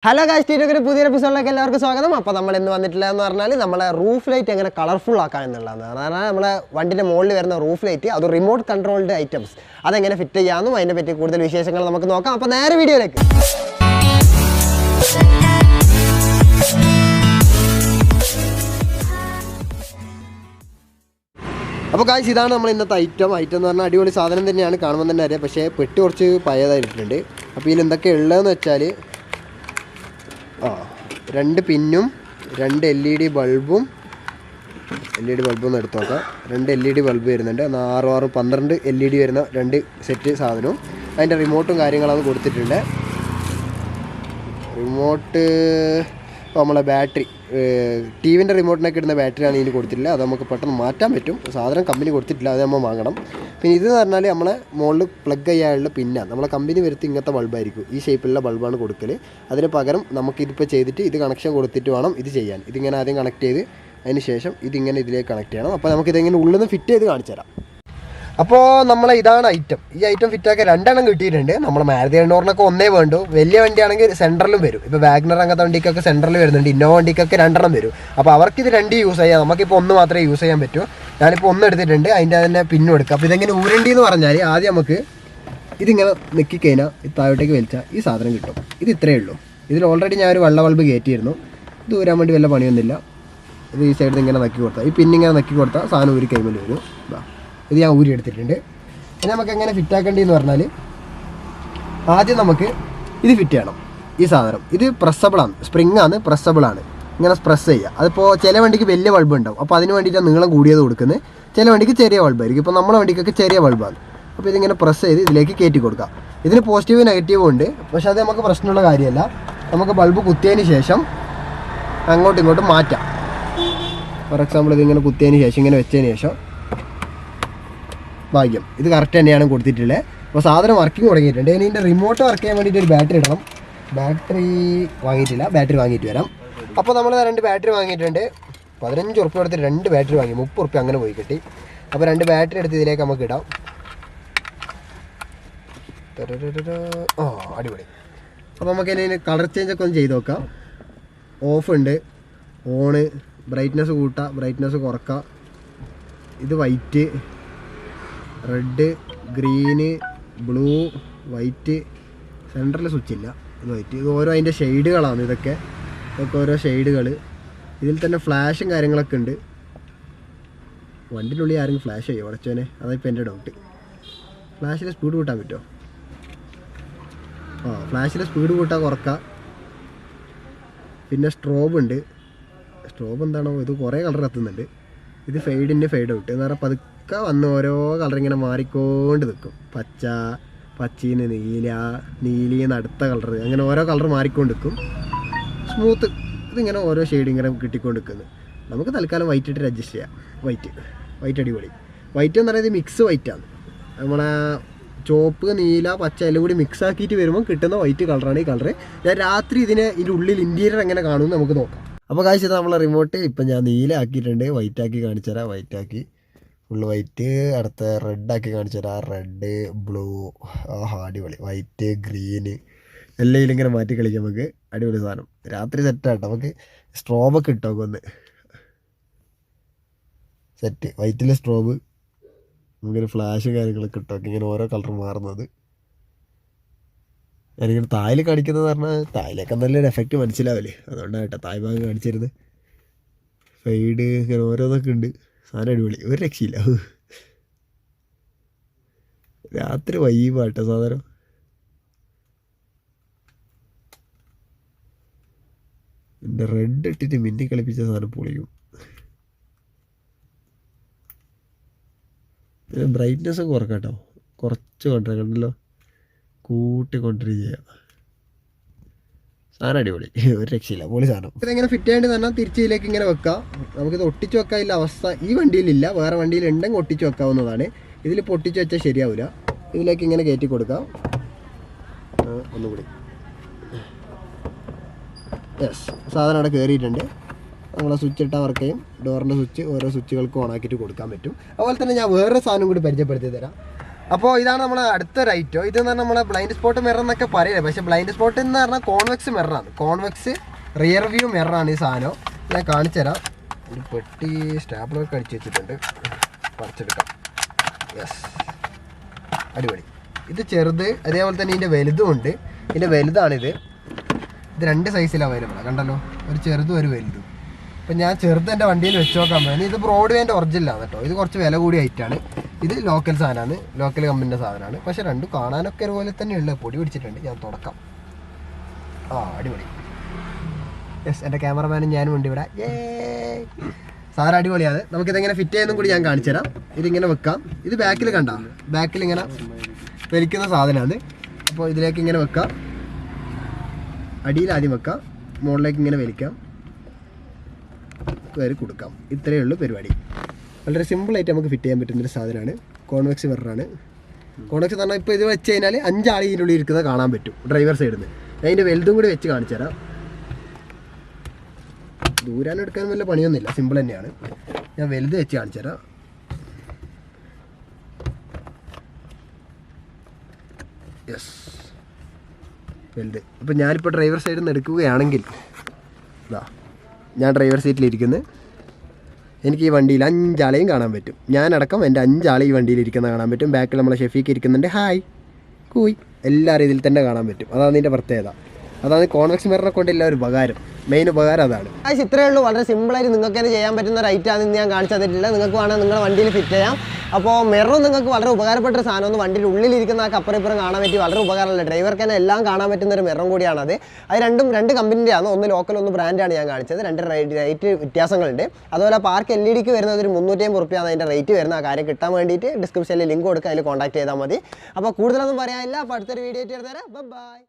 Hello guys, today we will episode like എല്ലാവർക്കും സ്വാഗതം. അപ്പോൾ നമ്മൾ ഇന്ന് വന്നിട്ടില്ലെന്ന് പറഞ്ഞാൽ നമ്മളെ റൂഫ് ലൈറ്റ് എങ്ങനെ കളർഫുൾ ആക്കാൻ എന്നുള്ളതാണ്. അതാണ് നമ്മളെ വണ്ടിന്റെ മുകളിൽ വരുന്ന റൂഫ് ലൈറ്റ്, അത് റിമോട്ട് കൺട്രോൾഡ് ഐറ്റംസ്. അതെങ്ങനെ ഫിറ്റ് ചെയ്യാമെന്നും അതിനെ പറ്റി കൂടുതൽ വിശേഷങ്ങൾ നമുക്ക് നോക്കാം. അപ്പോൾ നേരെ വീഡിയോയിലേക്ക്. അപ്പോൾ ഗായ്സ്, ഇതാണ് നമ്മൾ ഇന്നത്തെ ഐറ്റം എന്ന് പറഞ്ഞാൽ അടിപൊളി സാധനം തന്നെയാണ്, കാണുമ്പോൾ തന്നെ അറിയാം. പക്ഷേ പെട്ടി കുറച്ച് പഴയതായിട്ടുണ്ട്. അപ്പോൾ ഇതിൽ എന്തൊക്കെ ഉള്ളതെന്ന് വെച്ചാൽ രണ്ട് പിന്നും, രണ്ട് LED ബൾബും ഒന്ന് എടുത്ത് നോക്കാം. രണ്ട് LED ബൾബ് വരുന്നുണ്ട്, 6 12 LED വരുന്ന രണ്ട് സെറ്റ് സാധനവും. അതിൻ്റെ റിമോട്ടും കാര്യങ്ങളാണ് കൊടുത്തിട്ടുണ്ട്. റിമോട്ട് നമ്മളെ ബാറ്ററി, ടി വിൻ്റെ റിമോട്ടിനൊക്കെ ഇടുന്ന ബാറ്ററിയാണ് ഇതിന് കൊടുത്തിട്ടില്ല. അത് നമുക്ക് പെട്ടെന്ന് മാറ്റാൻ പറ്റും. സാധനം കമ്പനി കൊടുത്തിട്ടില്ല, അത് നമ്മൾ വാങ്ങണം. പിന്നെ ഇതെന്ന് പറഞ്ഞാൽ നമ്മളെ മുകളിൽ പ്ലഗ് ചെയ്യാനുള്ള പിന്നാണ്. നമ്മളെ കമ്പനി വരുത്തി ഇങ്ങനത്തെ ബൾബായിരിക്കും, ഈ ഷേപ്പിലുള്ള ബൾബാണ് കൊടുക്കൽ. അതിന് പകരം നമുക്കിതിപ്പോൾ ചെയ്തിട്ട് ഇത് കണക്ഷൻ കൊടുത്തിട്ട് വേണം ഇത് ചെയ്യാൻ. ഇതിങ്ങനെ ആദ്യം കണക്ട് ചെയ്ത് അതിന് ശേഷം ഇതിങ്ങനെ ഇതിലേക്ക് കണക്ട് ചെയ്യണം. അപ്പോൾ നമുക്കിതെങ്ങനെ ഉള്ളിൽ നിന്ന് ഫിറ്റ് ചെയ്ത് കാണിച്ചു തരാം. അപ്പോൾ നമ്മളെ ഇതാണ് ഐറ്റം. ഈ ഐറ്റം ഫിറ്റാക്കി 2 എണ്ണം കിട്ടിയിട്ടുണ്ട്. നമ്മൾ മാരുതി 800-നൊക്കെ ഒന്നേ വേണ്ടു. വലിയ വണ്ടിയാണെങ്കിൽ സെൻട്രലും വരും. ഇപ്പോൾ വാഗ്നർ അങ്ങനത്തെ വണ്ടിക്കൊക്കെ സെൻട്രൽ വരുന്നുണ്ട്. ഇന്നോവ വണ്ടിക്കൊക്കെ 2 എണ്ണം വരും. അപ്പോൾ അവർക്കിത് 2 യൂസ് ചെയ്യാം. നമുക്കിപ്പോൾ 1 മാത്രമേ യൂസ് ചെയ്യാൻ പറ്റൂ. ഞാനിപ്പോൾ 1 എടുത്തിട്ടുണ്ട്. അതിൻ്റെ തന്നെ പിന്നും എടുക്കുക. അപ്പോൾ ഇതെങ്ങനെ ഊരണ്ടി എന്ന് പറഞ്ഞാൽ ആദ്യം നമുക്ക് ഇതിങ്ങനെ നെക്കിക്കഴിഞ്ഞാൽ ഇത് താഴോട്ടേക്ക് വലിച്ചാൽ ഈ സാധനം കിട്ടും. ഇത് ഇത്രയേ ഉള്ളൂ. ഇതിൽ ഓൾറെഡി ഞാൻ ഒരു വെള്ള ബൾബ് കയറ്റിയിരുന്നു. ഇത് ഊരാൻ വേണ്ടി വല്ല പണിയൊന്നുമില്ല. ഇത് ഈ സൈഡിൽ ഇങ്ങനെ നക്കി കൊടുത്താൽ, ഈ പിന്നിങ്ങനെ നക്കി കൊടുത്താൽ സാധനം ഊരി കൈമേൽ വരും. ഇത് ഞാൻ ഊരി എടുത്തിട്ടുണ്ട്. ഇനി നമുക്ക് എങ്ങനെ ഫിറ്റാക്കേണ്ടതെന്ന് പറഞ്ഞാൽ ആദ്യം നമുക്ക് ഇത് ഫിറ്റ് ചെയ്യണം. ഈ സാധനം ഇത് പ്രസ്സബിളാണ്, സ്പ്രിങ്ങാണ്, പ്രസ്സബിളാണ്. ഇങ്ങനെ പ്രസ് ചെയ്യുക. അതിപ്പോൾ ചില വണ്ടിക്ക് വലിയ ബൾബ് ഉണ്ടാവും. അപ്പോൾ അതിന് വേണ്ടിയിട്ട് നീളം കൂടിയത് കൊടുക്കുന്നത്. ചില വണ്ടിക്ക് ചെറിയ ബൾബായിരിക്കും. ഇപ്പോൾ നമ്മുടെ വണ്ടിക്കൊക്കെ ചെറിയ ബൾബാണ്. അപ്പോൾ ഇതിങ്ങനെ പ്രസ് ചെയ്ത് ഇതിലേക്ക് കയറ്റി കൊടുക്കുക. ഇതിന് പോസിറ്റീവ് നെഗറ്റീവും ഉണ്ട്. പക്ഷേ അത് നമുക്ക് പ്രശ്നമുള്ള കാര്യമല്ല. നമുക്ക് ബൾബ് കുത്തിയതിന് ശേഷം അങ്ങോട്ടും ഇങ്ങോട്ടും മാറ്റാം. ഫോർ എക്സാമ്പിൾ ഇതിങ്ങനെ കുത്തിയതിന് ശേഷം ഇങ്ങനെ വെച്ചതിന് ശേഷം ഭാഗ്യം ഇത് കറക്റ്റ് തന്നെയാണ് കൊടുത്തിട്ടുള്ളത്. അപ്പോൾ സാധനം വർക്കിംഗ് തുടങ്ങിയിട്ടുണ്ട്. ഇനി ഇതിൻ്റെ റിമോട്ട് വർക്ക് ചെയ്യാൻ വേണ്ടിയിട്ട് ഒരു ബാറ്ററി ഇടണം. ബാറ്ററി വാങ്ങിയിട്ടില്ല, ബാറ്ററി വാങ്ങിയിട്ട് വരാം. അപ്പോൾ നമ്മൾ 2 ബാറ്ററി വാങ്ങിയിട്ടുണ്ട്. 15 ഉറുപ്പ്യ കൊടുത്തിട്ട് 2 ബാറ്ററി വാങ്ങി, 30 ഉറുപ്പ്യ അങ്ങനെ പോയി കിട്ടി. അപ്പോൾ 2 ബാറ്ററി എടുത്ത് ഇതിലേക്ക് നമുക്ക് ഇടാം. അടിപൊളി. അപ്പോൾ നമുക്ക് ഇനി കളർ ചേഞ്ച് ഒക്കെ ഒന്ന് ചെയ്ത് നോക്കാം. ഓഫ് ഉണ്ട്, ഓണ്, ബ്രൈറ്റ്നസ് കൂട്ടുക, ബ്രൈറ്റ്നസ് കുറക്കുക. ഇത് white, red, green, blue, white. സെൻറ്ററിൽ സ്വിച്ച് ഇല്ല, ഇത് വൈറ്റ്. ഇത് ഓരോ അതിൻ്റെ ഷെയ്ഡുകളാണ്. ഇതൊക്കെ ഓരോ ഷെയ്ഡുകൾ. ഇതിൽ തന്നെ ഫ്ലാഷും കാര്യങ്ങളൊക്കെ ഉണ്ട്. വണ്ടിൻ്റെ ഉള്ളിൽ ആരെങ്കിലും ഫ്ലാഷ് ചെയ്യോ ഉടച്ചോനെ? അതായിപ്പോൾ എൻ്റെ ഡൗട്ട്. ഫ്ലാഷിൻ്റെ സ്പീഡ് കൂട്ടാൻ പറ്റുമോ? ഫ്ലാഷിൻ്റെ സ്പീഡ് കൂട്ടാൻ കുറക്കുക. പിന്നെ സ്ട്രോബ് ഉണ്ട്. സ്ട്രോബ് എന്താണോ, ഇത് കുറേ കളർ എത്തുന്നുണ്ട്. ഇത് ഫെയ്ഡിൻ്റെ ഫെയ്ഡ് ഔട്ട് എന്ന് പറഞ്ഞാൽ പതുക്കെ വന്ന് ഓരോ കളർ ഇങ്ങനെ മാറിക്കൊണ്ട് നിൽക്കും. പച്ചീന്ന് നീലിന്ന് അടുത്ത കളർ, അങ്ങനെ ഓരോ കളർ മാറിക്കൊണ്ട് നിൽക്കും. സ്മൂത്ത്. ഇതിങ്ങനെ ഓരോ ഷെയ്ഡ് ഇങ്ങനെ കിട്ടിക്കൊണ്ട് നിൽക്കുന്നത്. നമുക്ക് തൽക്കാലം വൈറ്റ് ഇട്ട് അഡ്ജസ്റ്റ് ചെയ്യാം. വൈറ്റ് അടിപൊളി. വൈറ്റ് എന്ന് പറയുന്നത് മിക്സ് വൈറ്റാണ്. നമ്മളെ ചുവപ്പ്, നീല, പച്ച എല്ലാം കൂടി മിക്സ് ആക്കിയിട്ട് വരുമ്പോൾ കിട്ടുന്ന വൈറ്റ് കളറാണ് ഈ കളർ. ഞാൻ രാത്രി ഇതിൻ്റെ ഉള്ളിൽ ഇൻറ്റീരിയർ എങ്ങനെ കാണുമെന്ന് നമുക്ക് നോക്കാം. അപ്പോൾ കാഴ്ച നമ്മളെ റിമോട്ട് ഇപ്പം ഞാൻ നീല ആക്കിയിട്ടുണ്ട്. വൈറ്റ് ആക്കി കാണിച്ചു തരാം. വൈറ്റ് ആക്കി ഫുള്ള് വൈറ്റ്. അടുത്ത റെഡ് ആക്കി കാണിച്ചു തരാം. Red, blue. അടിപൊളി. വൈറ്റ്, ഗ്രീന് എല്ലാം ഇതിലിങ്ങനെ മാറ്റി കളിക്കാം നമുക്ക്. അടിപൊളി സാധനം. രാത്രി സെറ്റാട്ടോ. നമുക്ക് സ്ട്രോബൊക്കെ ഇട്ടോക്കെ ഒന്ന് സെറ്റ്. വൈറ്റിലെ സ്ട്രോബ്, നമുക്കൊരു ഫ്ലാഷും കാര്യങ്ങളൊക്കെ ഇട്ടോക്കെ ഇങ്ങനെ ഓരോ കളർ മാറുന്നത്. ഞാനിങ്ങനെ തായിൽ കാണിക്കുന്നത് പറഞ്ഞാൽ തായിലൊക്കെ നല്ലൊരു എഫക്റ്റ് മനസ്സിലാവില്ലേ, അതുകൊണ്ടാണ് കേട്ടോ തായ് ഭാഗം കാണിച്ചിരുന്നത്. ഫെയ്ഡ് ഇങ്ങനെ ഓരോന്നൊക്കെ ഉണ്ട്. സാധനം അടിപൊളി, ഒരു രക്ഷയില്ല. രാത്രി വൈബാട്ടോ സാധനം. എൻ്റെ റെഡ് ഇട്ടിട്ട് മിന്നി കളിപ്പിച്ച സാധനം പൊളിക്കും. ബ്രൈറ്റ്നെസ് ഒക്കെ കുറക്കാം കേട്ടോ. കുറച്ച് കൊണ്ടുവരാം, കണ്ടല്ലോ, കൂട്ടിക്കൊണ്ടിരി ചെയ്യാം. സാധനം അടിപൊളി, ഒരു രക്ഷയില്ല, പൊളി സാധനം. ഇതെങ്ങനെ ഫിറ്റ് ചെയ്യേണ്ടത് പറഞ്ഞാൽ തിരിച്ചിലേക്ക് ഇങ്ങനെ വെക്കാം. നമുക്കിത് ഒട്ടിച്ച് വെക്കാനുള്ള അവസ്ഥ ഈ വണ്ടിയിലില്ല, വേറെ വണ്ടിയിൽ ഉണ്ടെങ്കിൽ ഒട്ടിച്ച് വെക്കാവുന്നതാണ്. ഇതിൽ പൊട്ടിച്ച് വെച്ചാൽ ശരിയാവില്ല. ഇതിലേക്ക് ഇങ്ങനെ കയറ്റി കൊടുക്കാം. ഒന്നുകൂടി. യെസ്, സാധനം അവിടെ കയറിയിട്ടുണ്ട്. നമ്മളെ സ്വിച്ച് ഇട്ടാൽ വർക്ക് ചെയ്യും. ഡോറിൻ്റെ സ്വിച്ച് ഓരോ സ്വിച്ചുകൾക്ക് ഓണാക്കിയിട്ട് കൊടുക്കാൻ പറ്റും. അതുപോലെ തന്നെ ഞാൻ വേറൊരു സാധനം കൂടി പരിചയപ്പെടുത്തി തരാം. അപ്പോൾ ഇതാണ് നമ്മളെ അടുത്തൊരു ഐറ്റം. ഇതെന്ന് പറഞ്ഞാൽ നമ്മളെ ബ്ലൈൻഡ് സ്പോട്ട് മിറർ എന്നൊക്കെ പറയുന്നത്. പക്ഷേ ബ്ലൈൻഡ് സ്പോട്ട് എന്ന് പറഞ്ഞാൽ കോൺവെക്സ് മിററാണ്. കോൺവെക്സ് റിയർ വ്യൂ മിററാണ് ഈ സാധനം. ഞാൻ കാണിച്ചു തരാം. ഒരു പെട്ടി സ്റ്റാപ്ലറൊക്കെ അടിച്ച് വെച്ചിട്ടുണ്ട്, പറിച്ചെടുക്കാം. യെസ്, അടിപൊളി. ഇത് ചെറുത്, അതേപോലെ തന്നെ ഇതിൻ്റെ വലുതും ഉണ്ട്. ഇതിൻ്റെ വലുതാണിത്. ഇത് 2 സൈസിൽ അവൈലബിളാണ്, കണ്ടല്ലോ, ഒരു ചെറുതും ഒരു വലുതും. അപ്പം ഞാൻ ചെറുത് എൻ്റെ വണ്ടിയിൽ വെച്ച് നോക്കാൻ പോകുന്നത്. ഇത് ബ്രോഡ്വേൻ്റെ ഒറിജിനലാണ് കേട്ടോ. ഇത് കുറച്ച് വില കൂടിയ ഐറ്റാണ്. ഇത് ലോക്കൽ സാധനമാണ്, ലോക്കൽ കമ്പനിൻ്റെ സാധനമാണ്. പക്ഷേ രണ്ടും കാണാനൊക്കെ ഒരുപോലെ തന്നെയുള്ള പൊടി പിടിച്ചിട്ടുണ്ട്. ഞാൻ തുടക്കം. അടിപൊളി. യെസ്, എൻ്റെ ക്യാമറമാനും ഞാനും ഉണ്ട് ഇവിടെ. സാധനം അടിപൊളിയാണ്. നമുക്കിതെങ്ങനെ ഫിറ്റ് ചെയ്യുന്നതും കൂടി ഞാൻ കാണിച്ചു തരാം. ഇതിങ്ങനെ വെക്കാം. ഇത് ബാക്കിൽ കണ്ട, ബാക്കിൽ ഇങ്ങനെ വലിക്കുന്ന സാധനമാണ്. അപ്പോൾ ഇതിലേക്ക് ഇങ്ങനെ വെക്കാം. അടിയിൽ ആദ്യം വെക്കാം, മുകളിലേക്ക് ഇങ്ങനെ വലിക്കാം, കയറി കൊടുക്കാം. ഇത്രയേ ഉള്ളൂ പരിപാടി. വളരെ സിമ്പിളായിട്ട് നമുക്ക് ഫിറ്റ് ചെയ്യാൻ പറ്റുന്നൊരു സാധനമാണ്. കോൺവെക്സ് മിററാണ്. കോൺവെക്സ് എന്ന് പറഞ്ഞാൽ ഇപ്പോൾ ഇത് വെച്ച് കഴിഞ്ഞാൽ 5 ആൾ ഇതിനുള്ളിൽ ഇരിക്കുന്നത് കാണാൻ പറ്റും ഡ്രൈവർ സൈഡിൽ നിന്ന്. ഞാൻ ഇതിൻ്റെ വലുതും കൂടി വെച്ച് കാണിച്ചു തരാം. ദൂരാനും എടുക്കാനും വല്ല പണിയൊന്നുമില്ല, സിമ്പിൾ തന്നെയാണ്. ഞാൻ വലുത് വെച്ച് കാണിച്ചു തരാം. യെസ്, വലുത്. അപ്പോൾ ഞാനിപ്പോൾ ഡ്രൈവർ സൈഡിൽ നിന്ന് എടുക്കുകയാണെങ്കിൽ ഞാൻ ഡ്രൈവർ സീറ്റിലിരിക്കുന്നത്, എനിക്ക് ഈ വണ്ടിയിൽ 5 ആളെയും കാണാൻ പറ്റും. ഞാനടക്കം എൻ്റെ 5 ആളെ ഈ വണ്ടിയിൽ ഇരിക്കുന്നത് കാണാൻ പറ്റും. ബാക്കിൽ നമ്മളെ ഷെഫീക്ക് ഇരിക്കുന്നുണ്ട്, ഹായ് കൂയ്, എല്ലാവരും ഇതിൽ തന്നെ കാണാൻ പറ്റും. അതാണ് ഇതിൻ്റെ പ്രത്യേകത. അതാണ് കോൺവെക്സ് മിററിനെ കൊണ്ടുള്ള ഒരു ഉപകാരം, മെയിൻ ഉപകാരം അതാണ്. ഇത്രയേ ഉള്ളൂ. വളരെ സിമ്പിളായിട്ട് നിങ്ങൾക്ക് തന്നെ ചെയ്യാൻ പറ്റുന്ന ഒരു ഐറ്റാണ് ഇന്ന് ഞാൻ കാണിച്ചു തന്നിട്ടില്ല. നിങ്ങൾക്ക് വേണമെങ്കിൽ നിങ്ങളുടെ വണ്ടിയിൽ ഫിറ്റ് ചെയ്യാം. അപ്പോൾ മിററും നിങ്ങൾക്ക് വളരെ ഉപകാരപ്പെട്ട ഒരു സാധനമൊന്നും വണ്ടിയിൽ ഉള്ളിലിരിക്കുന്ന ആ അപ്പുറം ഇപ്പുറം കാണാൻ പറ്റി വളരെ ഉപകാരമുള്ള, ഡ്രൈവർക്ക് തന്നെ എല്ലാം കാണാൻ പറ്റുന്ന ഒരു മിററും കൂടിയാണത്. അത് രണ്ട് കമ്പനിൻ്റെയാണ്, ഒന്ന് ലോക്കൽ ഒന്ന് ബ്രാൻഡാണ് ഞാൻ കാണിച്ചത്. 2 റേറ്റ് വ്യത്യാസങ്ങളുണ്ട്. അതുപോലെ പാർക്ക് LED വരുന്നത് ഒരു 350 റുപ്യാണ് അതിൻ്റെ റേറ്റ് വരുന്ന. ആ കാര്യം കിട്ടാൻ വേണ്ടിയിട്ട് ഡിസ്ക്രിപ്ഷനിൽ ലിങ്ക് കൊടുക്കുക, അതിൽ കോൺടാക്ട് ചെയ്താൽ മതി. അപ്പോൾ കൂടുതലൊന്നും പറയാനില്ല. അപ്പോൾ അടുത്തൊരു വീഡിയോ ആയിട്ട് തരാം. ബൈ.